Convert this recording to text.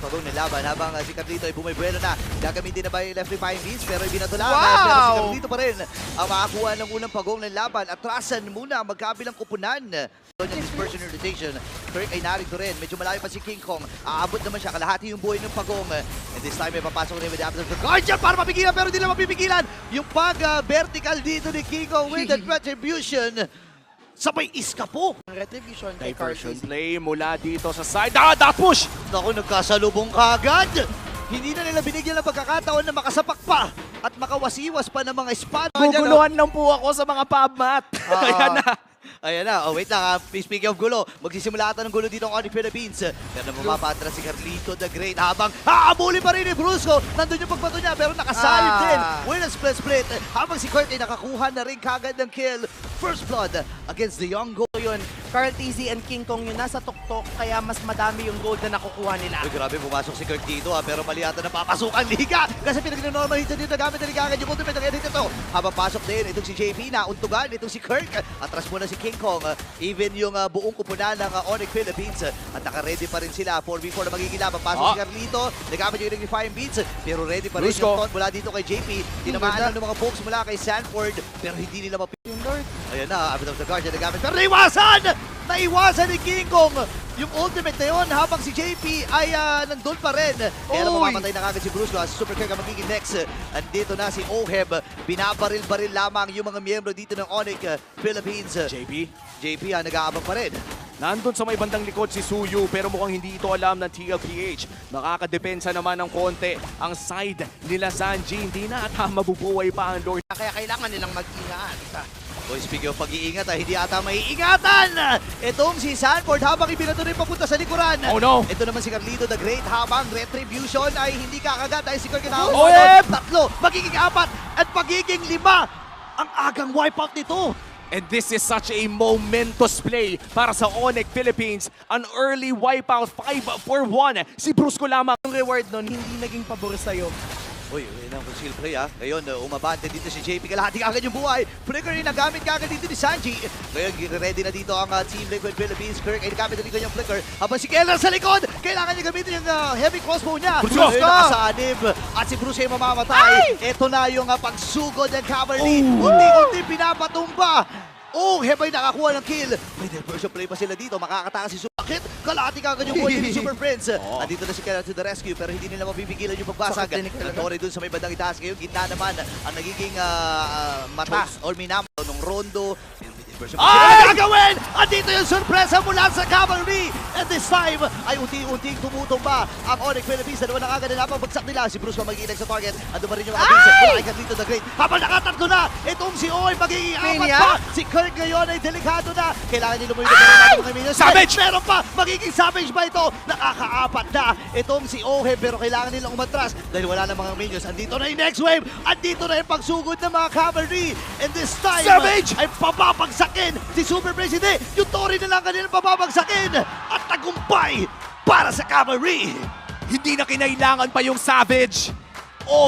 pagong ng laban habang si Carlito ay bumibuelo na. Gagamitin na ba yung left flying beats pero ibinato lang. Wow! Pero si Carlito pa rin ang makakuha ng unang pagong ng laban. Atrasan muna ang magkabilang kupunan. Yung dispersion rotation. Kirk ay narito rin. Medyo malayo pa si King Kong. Aabot naman siya. Kalahati yung buhay ng pagong. And this time ay papasok rin with the Absence of the Guardian para mapigilan pero hindi na mapipigilan. Yung pag-vertical dito ni King Kong with the retribution. Sabay iska po. Retribution kay Diversion Carlos. play mula dito sa side. That push! Naku, nagkasalubong kagad. Hindi na nila binigyan ng pagkakataon na makasapak pa at makawasiwas pa ng mga espada. Guguluhan lang po ako sa mga pub mat. Ayan na. Ayan na. Oh, wait lang. Speaking of gulo, magsisimula ata ng gulo dito ang Onyx Philippines. Pero na mapapatras si Carlito the Great habang haabulin pa rin ni Brusco. Nandun yung pagbato niya pero nakasalib din. With a split. Habang si Kurt ay nakakuha na rin kagad ng kill. First blood against the young goal. Yun, Carl TZ and King Kong yun nasa tuktok kaya mas madami yung gold na nakukuha nila. Uy, grabe, pumasok si Kurt dito pero mali ata na papasukan liga. Kasi pinag-normal hito dito gamit na liga yung ultimate ng edit ito. Habang pasok din, itong si JP na untugan, itong si Kirk. Atras muna si King Kong. Even yung buong kupunan ng Onyx Philippines. At naka-ready pa rin sila. 4v4 na magiging laban. Pasok si Carlito, nagamit yung Electrifying Beats. Pero ready pa rin yung taunt mula dito kay JP. Tinamaan lang ng mga pokes mula kay Sanford. Pero hindi nila Yung Lord. Ayan na, Abit of the Guardian nagamit. Pero naiwasan! Naiwasan ni King Kong yung ultimate na yun habang si JP ay nandun pa rin. Pero mamamatay na kagad si Bruce Lee. Super Kirk ang magiging next. Andito na si Oheb. Binabaril-baril lamang yung mga miyembro dito ng Onyx Philippines. JP nag-aabang pa rin. Nandun sa may bandang likod si Suyu pero mukhang hindi ito alam ng TLPH. Nakakadepensa naman ng konti ang side nila Sanji. Hindi na at mabubuhay pa ang Lord. Kaya kailangan nilang mag-ingat. Boy, speaking of pag-iingat, hindi ata maiingatan! Itong si Sanford habang ibinato rin papunta sa likuran. Oh no! Ito naman si Carlito the Great habang retribution ay hindi kakagat dahil si Kirk na Oheb! tatlo, magiging apat at magiging lima ang agang wipeout nito. And this is such a momentous play para sa Onyx Philippines. An early wipeout, 5-4-1. Si Brusco lamang. Yung reward nun, hindi naging pabor sa'yo. Uy, yun ang conceal play ha. Ngayon, umabante dito si JP. Kalahati kagad yung buhay. Flicker rin nagamit kagad dito ni Sanji. Ngayon, ready na dito ang Team Liquid Philippines. Kirk ay nagamit na dito yung flicker. Habang si Keller sa likod, kailangan niya gamitin yung heavy crossbow niya. Brusco! Ngayon, nakasanib. At si Bruce ay mamamatay. Ito na yung pagsugod ng Cavalry. Unti-unti pinapatumba. Oh, Hebay nakakuha ng kill. May diversion play pa sila dito. Makakatakas si Sumakit. Kalahati kagad yung buhay ni Super Friends. Andito na si Keller to the rescue pero hindi nila mapipigilan yung pagbasag. Nagtore dun sa may bandang itaas. Ngayon, gitna naman ang nagiging mata or minam ng Rondo. Ay! Gagawin! Andito yung sorpresa mula sa Cavalry! And this time ay unti-unting tumutumba ang Onyx Philippines. Dalawa na kagad na pagbagsak nila. Si Bruce pa magiging sa target. Ando pa rin yung mga Vincent. Wala kay Carlito the Great. Habang nakatatlo na, itong si Oy magiging apat pa. Si Kirk ngayon ay delikado na. Kailangan nila lumuyo na mga minions. Savage! Meron pa! Magiging savage ba ito? Nakakaapat na itong si Ohe pero kailangan nilang umatras dahil wala na mga minions. Andito na yung next wave. Andito na yung pagsugod ng mga Cavalry. And this time Savage! ay papapagsakin si Super President. Yung Tori na lang kanilang papapagsakin. At tagumpay para sa Cavalry. Hindi na kinailangan pa yung Savage. Oh,